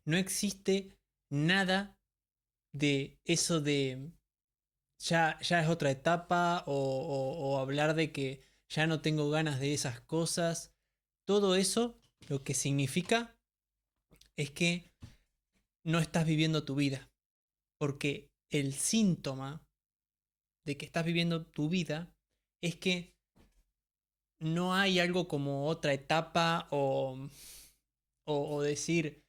no existe nada de eso de ya es otra etapa o hablar de que ya no tengo ganas de esas cosas. Todo eso lo que significa es que no estás viviendo tu vida. Porque el síntoma de que estás viviendo tu vida es que no hay algo como otra etapa o decir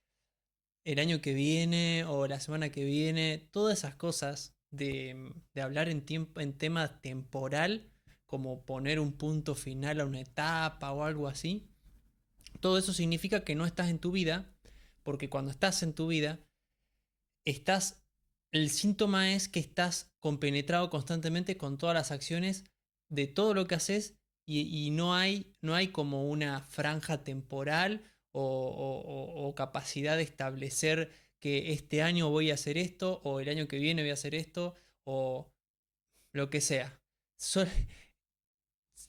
el año que viene o la semana que viene, todas esas cosas de hablar en tema temporal, como poner un punto final a una etapa o algo así, todo eso significa que no estás en tu vida, porque cuando estás en tu vida, estás, el síntoma es que estás compenetrado constantemente con todas las acciones de todo lo que haces y no hay como una franja temporal o capacidad de establecer que este año voy a hacer esto o el año que viene voy a hacer esto o lo que sea. Sol-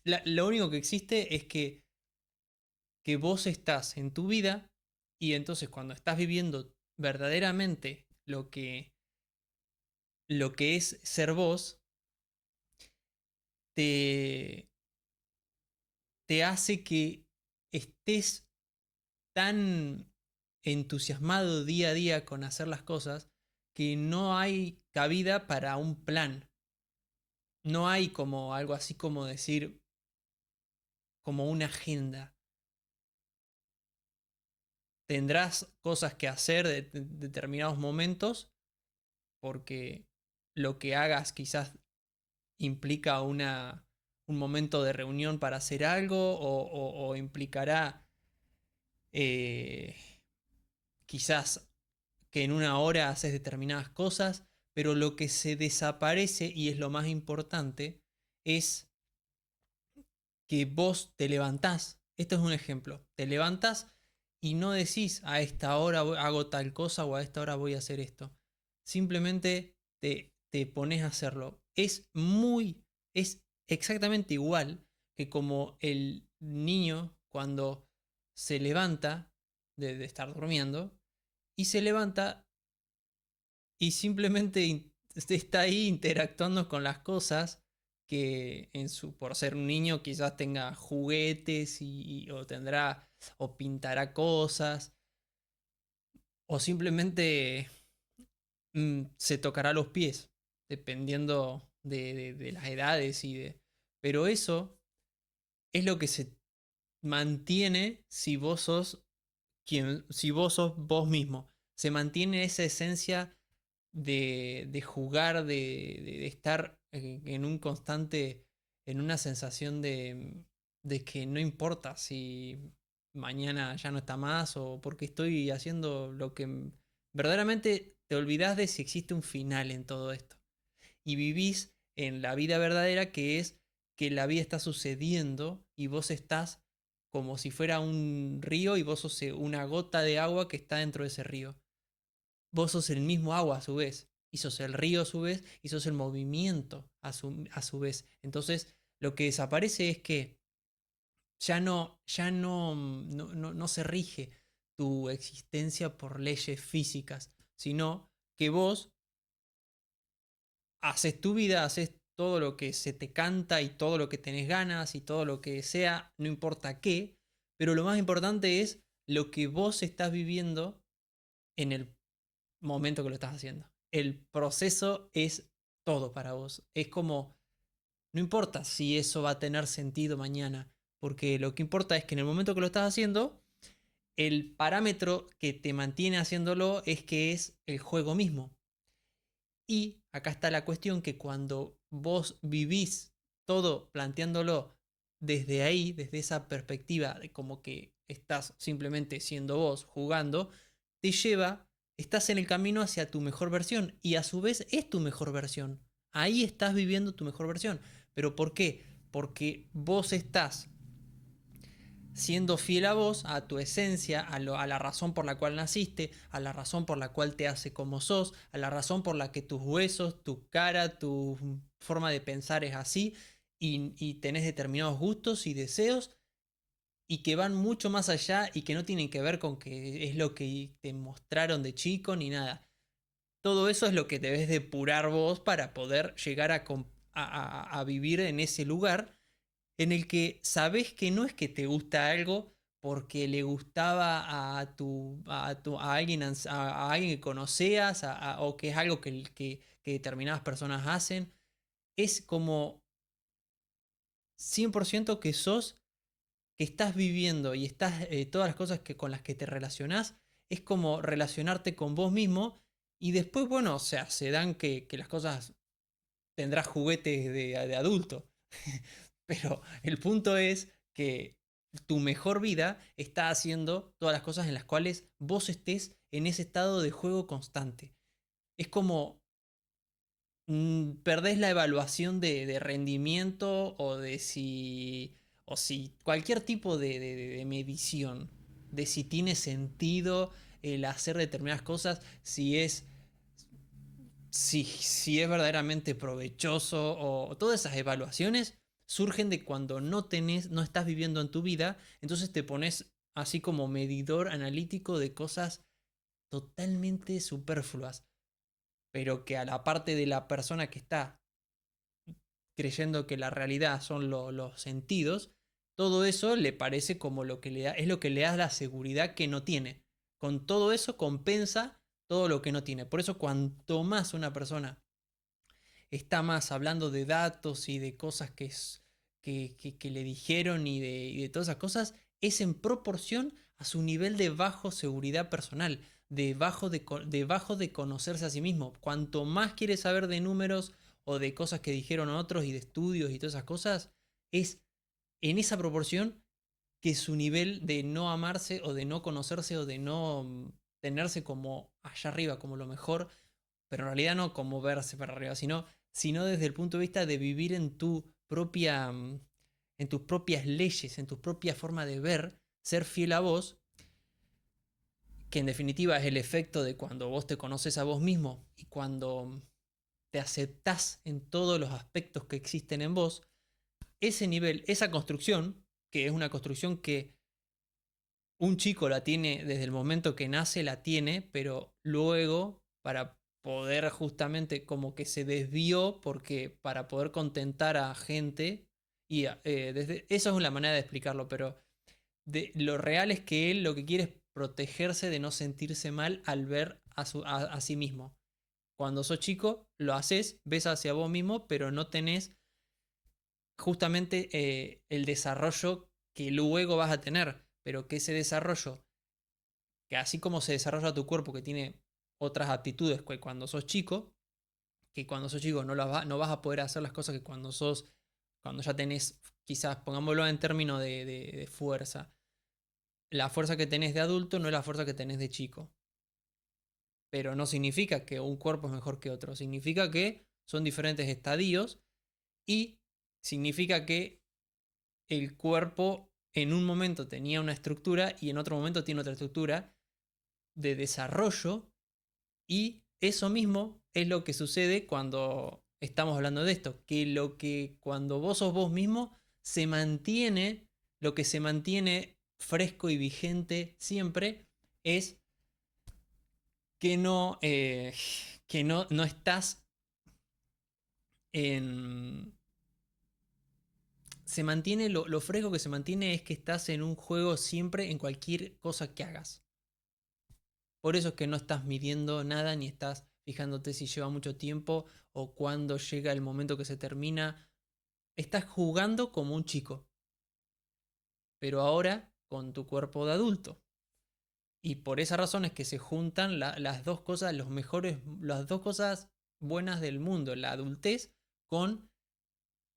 lo único que existe es que vos estás en tu vida y entonces cuando estás viviendo verdaderamente lo que es ser vos, te, te hace que estés tan entusiasmado día a día con hacer las cosas que no hay cabida para un plan. No hay como algo así como decir, como una agenda. Tendrás cosas que hacer de determinados momentos porque lo que hagas quizás implica un momento de reunión para hacer algo o implicará eh, quizás que en una hora haces determinadas cosas, pero lo que se desaparece, y es lo más importante, es que vos te levantás. Esto es un ejemplo. Te levantás y no decís a esta hora hago tal cosa o a esta hora voy a hacer esto. Simplemente te pones a hacerlo. Es exactamente igual que como el niño cuando se levanta de estar durmiendo y se levanta y simplemente está ahí interactuando con las cosas que por ser un niño quizás tenga juguetes o tendrá o pintará cosas o simplemente se tocará los pies dependiendo de las edades pero eso es lo que se mantiene si vos sos vos mismo. Se mantiene esa esencia de jugar, de estar en un constante, en una sensación de que no importa si mañana ya no está más o porque estoy haciendo lo que verdaderamente te olvidas de si existe un final en todo esto. Y vivís en la vida verdadera que es que la vida está sucediendo y vos estás como si fuera un río y vos sos una gota de agua que está dentro de ese río. Vos sos el mismo agua a su vez, y sos el río a su vez, y sos el movimiento a su vez. Entonces, lo que desaparece es que no se rige tu existencia por leyes físicas, sino que vos haces tu vida, haces todo lo que se te canta y todo lo que tenés ganas y todo lo que sea, no importa qué, pero lo más importante es lo que vos estás viviendo en el momento que lo estás haciendo. El proceso es todo para vos. Es como, no importa si eso va a tener sentido mañana, porque lo que importa es que en el momento que lo estás haciendo, el parámetro que te mantiene haciéndolo es que es el juego mismo. Y acá está la cuestión que cuando vos vivís todo planteándolo desde ahí, desde esa perspectiva de como que estás simplemente siendo vos jugando, te lleva, estás en el camino hacia tu mejor versión y a su vez es tu mejor versión. Ahí estás viviendo tu mejor versión. ¿Pero por qué? Porque vos estás siendo fiel a vos, a tu esencia, a la razón por la cual naciste, a la razón por la cual te hace como sos, a la razón por la que tus huesos, tu cara, tu forma de pensar es así y tenés determinados gustos y deseos y que van mucho más allá y que no tienen que ver con que es lo que te mostraron de chico ni nada. Todo eso es lo que debes depurar vos para poder llegar a vivir en ese lugar en el que sabes que no es que te gusta algo porque le gustaba a alguien, a alguien que conocías o que es algo que determinadas personas hacen. Es como 100% que sos, que estás viviendo y estás todas las cosas con las que te relacionás, es como relacionarte con vos mismo y después, bueno, o sea, se dan que las cosas tendrás juguetes de adulto. Pero el punto es que tu mejor vida está haciendo todas las cosas en las cuales vos estés en ese estado de juego constante. Es como perdés la evaluación de rendimiento o si cualquier tipo de medición, de si tiene sentido el hacer determinadas cosas, si es verdaderamente provechoso o todas esas evaluaciones surgen de cuando no estás viviendo en tu vida, entonces te pones así como medidor analítico de cosas totalmente superfluas, pero que a la parte de la persona que está creyendo que la realidad son los sentidos, todo eso le parece como lo que es lo que le da la seguridad que no tiene. Con todo eso compensa todo lo que no tiene. Por eso cuanto más una persona está más hablando de datos y de cosas que le dijeron y de todas esas cosas, es en proporción a su nivel de bajo seguridad personal, de bajo de conocerse a sí mismo. Cuanto más quiere saber de números o de cosas que dijeron otros y de estudios y todas esas cosas, es en esa proporción que su nivel de no amarse o de no conocerse o de no tenerse como allá arriba, como lo mejor, pero en realidad no como verse para arriba, sino desde el punto de vista de vivir en tu propia, en tus propias leyes, en tu propia forma de ver, ser fiel a vos, que en definitiva es el efecto de cuando vos te conoces a vos mismo y cuando te aceptás en todos los aspectos que existen en vos, ese nivel, esa construcción, que es una construcción que un chico la tiene desde el momento que nace, la tiene, pero luego para poder justamente como que se desvió porque para poder contentar a gente y eso es la manera de explicarlo, pero lo real es que él lo que quiere es protegerse de no sentirse mal al ver a sí mismo. Cuando sos chico, lo haces, ves hacia vos mismo, pero no tenés justamente el desarrollo que luego vas a tener, pero que ese desarrollo que así como se desarrolla tu cuerpo, que tiene otras aptitudes que cuando sos chico, que cuando sos chico no vas a poder hacer las cosas que cuando ya tenés, quizás pongámoslo en términos de fuerza, la fuerza que tenés de adulto no es la fuerza que tenés de chico. Pero no significa que un cuerpo es mejor que otro, significa que son diferentes estadios y significa que el cuerpo en un momento tenía una estructura y en otro momento tiene otra estructura de desarrollo. Y eso mismo es lo que sucede cuando estamos hablando de esto, que lo que cuando vos sos vos mismo se mantiene, lo que se mantiene fresco y vigente siempre es que no estás en... Se mantiene, lo fresco que se mantiene es que estás en un juego siempre en cualquier cosa que hagas. Por eso es que no estás midiendo nada ni estás fijándote si lleva mucho tiempo o cuando llega el momento que se termina. Estás jugando como un chico, pero ahora con tu cuerpo de adulto. Y por esa razón es que se juntan las dos cosas, las dos cosas buenas del mundo, la adultez con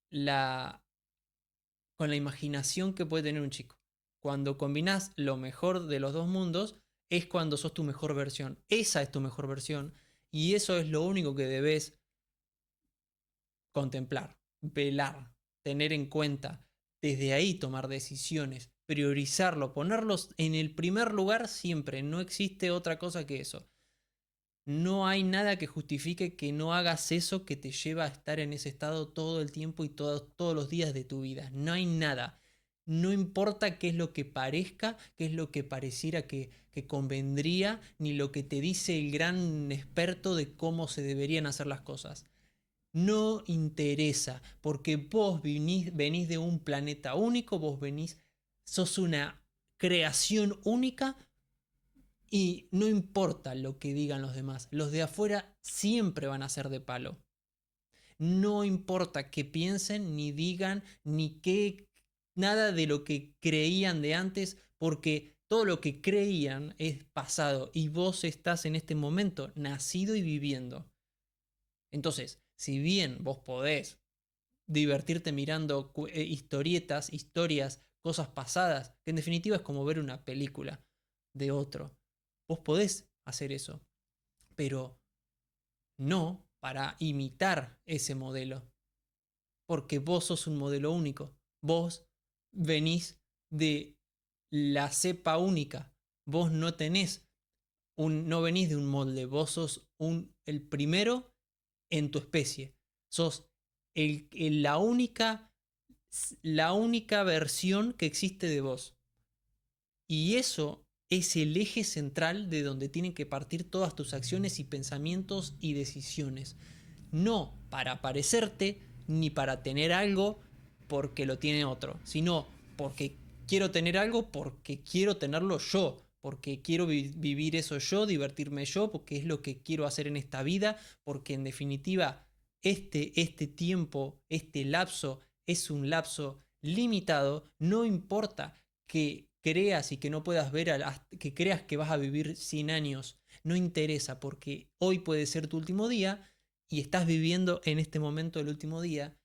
la, con la imaginación que puede tener un chico. Cuando combinás lo mejor de los dos mundos, es cuando sos tu mejor versión. Esa es tu mejor versión. Y eso es lo único que debes contemplar, velar, tener en cuenta. Desde ahí tomar decisiones, priorizarlo, ponerlos en el primer lugar siempre. No existe otra cosa que eso. No hay nada que justifique que no hagas eso que te lleva a estar en ese estado todo el tiempo y todos los días de tu vida. No hay nada. No importa qué es lo que parezca, qué es lo que pareciera que convendría, ni lo que te dice el gran experto de cómo se deberían hacer las cosas. No interesa, porque vos venís de un planeta único, sos una creación única y no importa lo que digan los demás. Los de afuera siempre van a ser de palo. No importa qué piensen, ni digan, ni qué, nada de lo que creían de antes, porque todo lo que creían es pasado y vos estás en este momento nacido y viviendo. Entonces, si bien vos podés divertirte mirando historias, cosas pasadas, que en definitiva es como ver una película de otro, vos podés hacer eso, pero no para imitar ese modelo, porque vos sos un modelo único. Vos venís de la cepa única. Vos no tenés no venís de un molde. Vos sos el primero en tu especie. Sos la única versión que existe de vos. Y eso es el eje central de donde tienen que partir todas tus acciones y pensamientos y decisiones. No para parecerte ni para tener algo porque lo tiene otro, sino porque quiero tener algo porque quiero tenerlo yo, porque quiero vivir eso yo, divertirme yo, porque es lo que quiero hacer en esta vida, porque en definitiva este tiempo, este lapso es un lapso limitado, no importa que creas y que no puedas ver, que creas que vas a vivir 100 años, no interesa porque hoy puede ser tu último día y estás viviendo en este momento el último día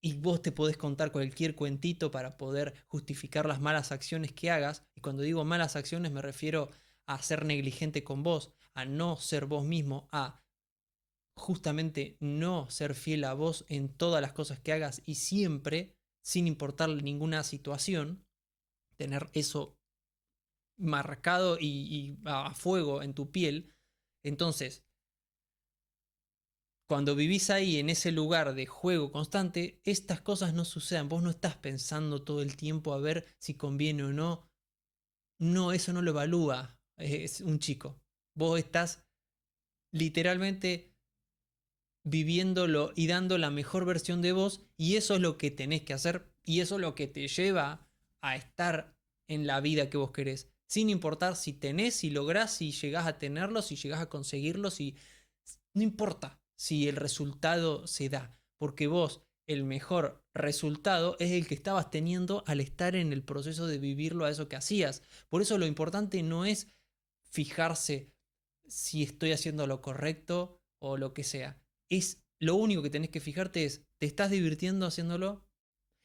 y vos te podés contar cualquier cuentito para poder justificar las malas acciones que hagas. Y cuando digo malas acciones me refiero a ser negligente con vos, a no ser vos mismo, a justamente no ser fiel a vos en todas las cosas que hagas y siempre, sin importar ninguna situación, tener eso marcado y a fuego en tu piel. Entonces, cuando vivís ahí en ese lugar de juego constante, estas cosas no suceden. Vos no estás pensando todo el tiempo a ver si conviene o no. No, eso no lo evalúa es un chico. Vos estás literalmente viviéndolo y dando la mejor versión de vos y eso es lo que tenés que hacer y eso es lo que te lleva a estar en la vida que vos querés. Sin importar si tenés, si lográs, si llegás a tenerlo, si llegás a conseguirlo, si no importa si el resultado se da, porque vos el mejor resultado es el que estabas teniendo al estar en el proceso de vivirlo a eso que hacías. Por eso lo importante no es fijarse si estoy haciendo lo correcto o lo que sea. Es lo único que tenés que fijarte es, ¿te estás divirtiendo haciéndolo?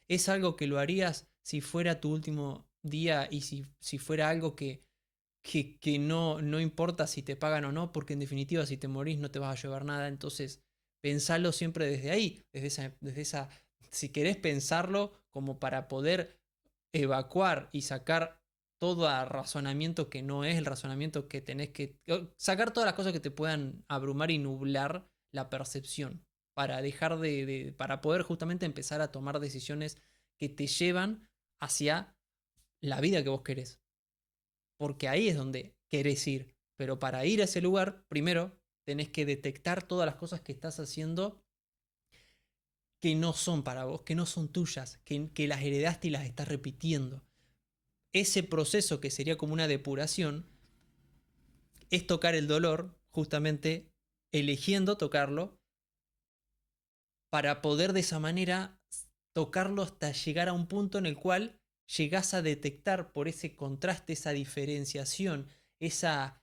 ¿Es algo que lo harías si fuera tu último día y si fuera algo que no importa si te pagan o no, porque en definitiva si te morís no te vas a llevar nada, entonces pensalo siempre desde ahí, si querés pensarlo como para poder evacuar y sacar todo razonamiento que no es el razonamiento que tenés que, sacar todas las cosas que te puedan abrumar y nublar la percepción, para dejar para poder justamente empezar a tomar decisiones que te llevan hacia la vida que vos querés porque ahí es donde querés ir. Pero para ir a ese lugar, primero tenés que detectar todas las cosas que estás haciendo que no son para vos, que no son tuyas, que las heredaste y las estás repitiendo. Ese proceso que sería como una depuración es tocar el dolor, justamente eligiendo tocarlo, para poder de esa manera tocarlo hasta llegar a un punto en el cual llegás a detectar por ese contraste, esa diferenciación, esa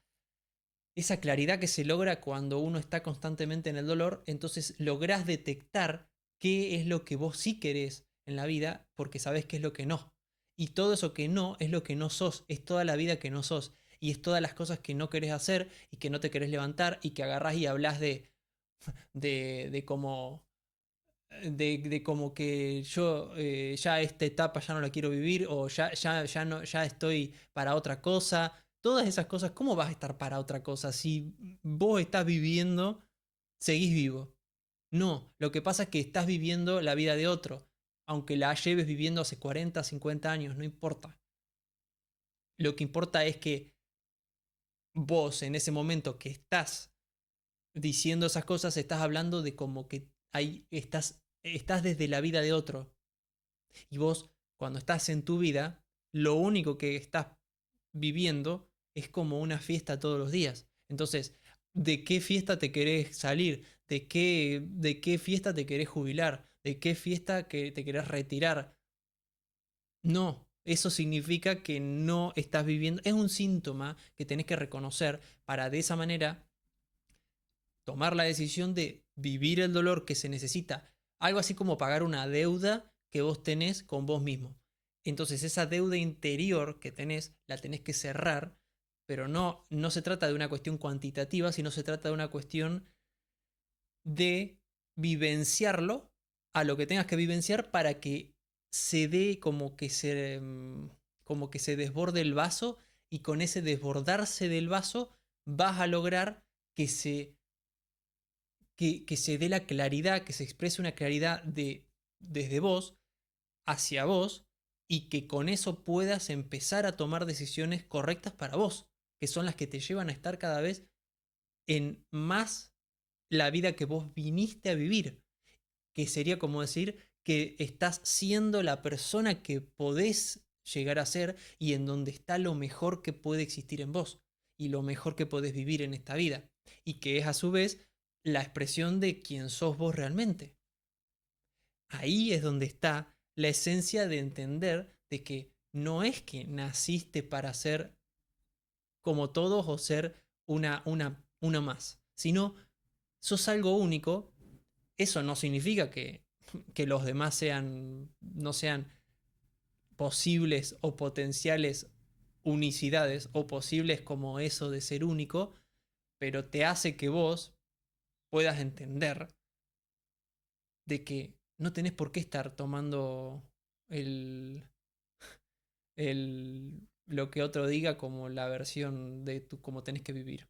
claridad que se logra cuando uno está constantemente en el dolor, entonces lográs detectar qué es lo que vos sí querés en la vida porque sabés qué es lo que no. Y todo eso que no es lo que no sos, es toda la vida que no sos. Y es todas las cosas que no querés hacer y que no te querés levantar y que agarrás y hablas de cómo de como que yo ya esta etapa ya no la quiero vivir o ya no, ya estoy para otra cosa. Todas esas cosas, ¿cómo vas a estar para otra cosa? Si vos estás viviendo, seguís vivo. No, lo que pasa es que estás viviendo la vida de otro. aunque la lleves viviendo hace 40, 50 años, no importa. Lo que importa es que vos en ese momento que estás diciendo esas cosas, estás hablando de como que ahí estás desde la vida de otro. Y vos, cuando estás en tu vida, lo único que estás viviendo es como una fiesta todos los días. Entonces, ¿de qué fiesta te querés salir? ¿De qué fiesta te querés jubilar? ¿De qué fiesta que te querés retirar? No, eso significa que no estás viviendo. Es un síntoma que tenés que reconocer para de esa manera tomar la decisión de vivir el dolor que se necesita. Algo así como pagar una deuda que vos tenés con vos mismo. Entonces esa deuda interior que tenés, la tenés que cerrar, pero no se trata de una cuestión cuantitativa, sino se trata de una cuestión de vivenciarlo a lo que tengas que vivenciar para que se dé como que se desborde el vaso, y con ese desbordarse del vaso vas a lograr que se dé la claridad, que se exprese una claridad desde vos hacia vos, y que con eso puedas empezar a tomar decisiones correctas para vos, que son las que te llevan a estar cada vez en más la vida que vos viniste a vivir, que sería como decir que estás siendo la persona que podés llegar a ser y en donde está lo mejor que puede existir en vos y lo mejor que podés vivir en esta vida, y que es a su vez la expresión de quién sos vos realmente. Ahí es donde está la esencia de entender de que no es que naciste para ser como todos o ser una más, sino sos algo único. Eso no significa que los demás no sean posibles o potenciales unicidades o posibles como eso de ser único, pero te hace que vos puedas entender de que no tenés por qué estar tomando el, lo que otro diga como la versión de cómo tenés que vivir.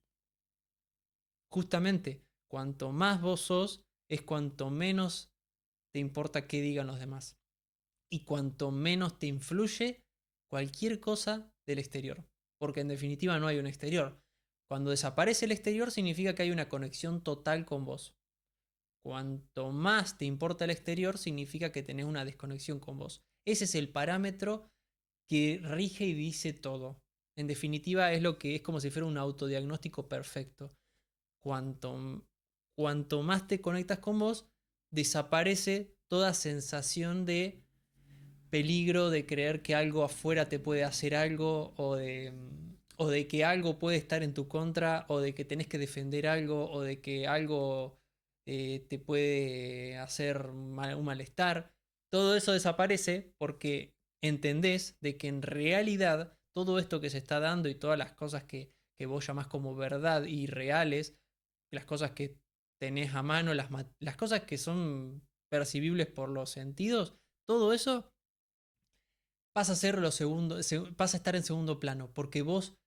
Justamente, cuanto más vos sos, es cuanto menos te importa qué digan los demás. Y cuanto menos te influye cualquier cosa del exterior. Porque en definitiva no hay un exterior. Cuando desaparece el exterior significa que hay una conexión total con vos. Cuanto más te importa el exterior significa que tenés una desconexión con vos. Ese es el parámetro que rige y dice todo. En definitiva es lo que es como si fuera un autodiagnóstico perfecto. Cuanto, cuanto más te conectas con vos, desaparece toda sensación de peligro, de creer que algo afuera te puede hacer algo, o de que algo puede estar en tu contra, o de que tenés que defender algo, o de que algo te puede hacer un malestar. Todo eso desaparece porque entendés de que en realidad todo esto que se está dando y todas las cosas que vos llamás como verdad y reales, las cosas que tenés a mano, las cosas que son percibibles por los sentidos, todo eso pasa a ser pasa a estar en segundo plano, porque vos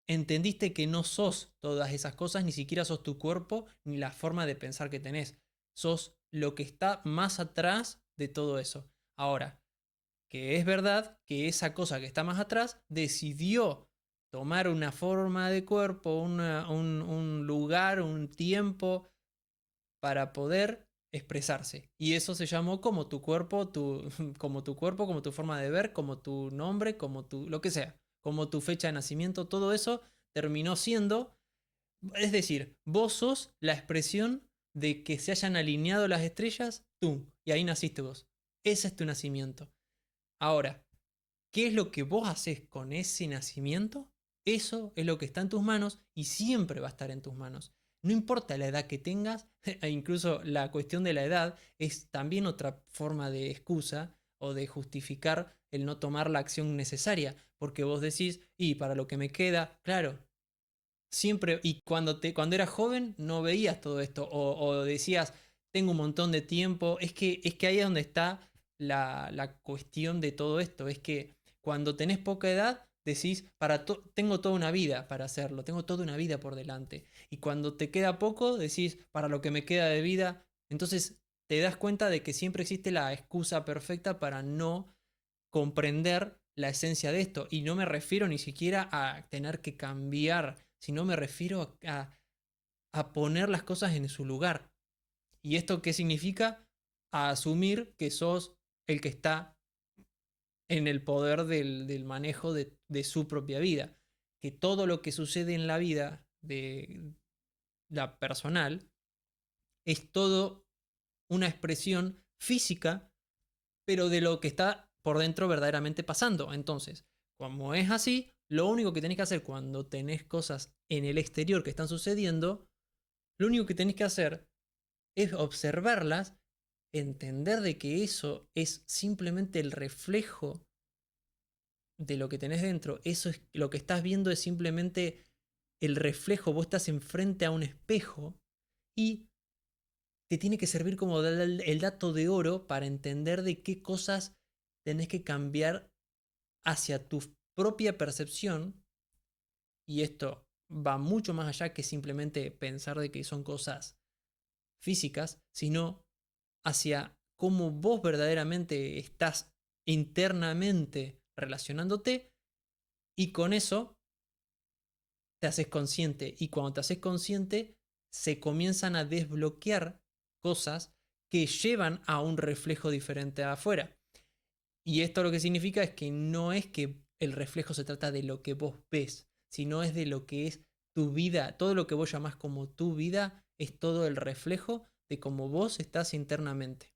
entendiste que no sos todas esas cosas, ni siquiera sos tu cuerpo, ni la forma de pensar que tenés. Sos lo que está más atrás de todo eso. Ahora, que es verdad que esa cosa que está más atrás decidió tomar una forma de cuerpo, un lugar, un tiempo para poder expresarse. Y eso se llamó como tu cuerpo, como tu cuerpo, como tu forma de ver, como tu nombre, como tu, lo que sea, como tu fecha de nacimiento, todo eso terminó siendo, es decir, vos sos la expresión de que se hayan alineado las estrellas, tú, y ahí naciste vos. Ese es tu nacimiento. Ahora, ¿qué es lo que vos haces con ese nacimiento? Eso es lo que está en tus manos y siempre va a estar en tus manos. No importa la edad que tengas, e incluso la cuestión de la edad es también otra forma de excusa o de justificar el no tomar la acción necesaria, porque vos decís, y para lo que me queda, claro, siempre, y cuando eras joven no veías todo esto, o decías, tengo un montón de tiempo, es que ahí es donde está la cuestión de todo esto, es que cuando tenés poca edad decís, tengo toda una vida para hacerlo, tengo toda una vida por delante, y cuando te queda poco decís, para lo que me queda de vida, entonces te das cuenta de que siempre existe la excusa perfecta para no comprender la esencia de esto. Y no me refiero ni siquiera a tener que cambiar, sino me refiero a poner las cosas en su lugar. ¿Y esto qué significa? A asumir que sos el que está en el poder del manejo de su propia vida. Que todo lo que sucede en la vida de la personal es todo una expresión física, pero de lo que está por dentro verdaderamente pasando. Entonces, como es así, lo único que tenés que hacer cuando tenés cosas en el exterior que están sucediendo, lo único que tenés que hacer es observarlas, entender de que eso es simplemente el reflejo de lo que tenés dentro. Eso es lo que estás viendo, es simplemente el reflejo. Vos estás enfrente a un espejo y te tiene que servir como el dato de oro para entender de qué cosas tenés que cambiar hacia tu propia percepción. Y esto va mucho más allá que simplemente pensar de que son cosas físicas, sino hacia cómo vos verdaderamente estás internamente relacionándote, y con eso te haces consciente. Y cuando te haces consciente, se comienzan a desbloquear cosas que llevan a un reflejo diferente afuera. Y esto lo que significa es que no es que el reflejo se trata de lo que vos ves, sino es de lo que es tu vida. Todo lo que vos llamás como tu vida es todo el reflejo de cómo vos estás internamente.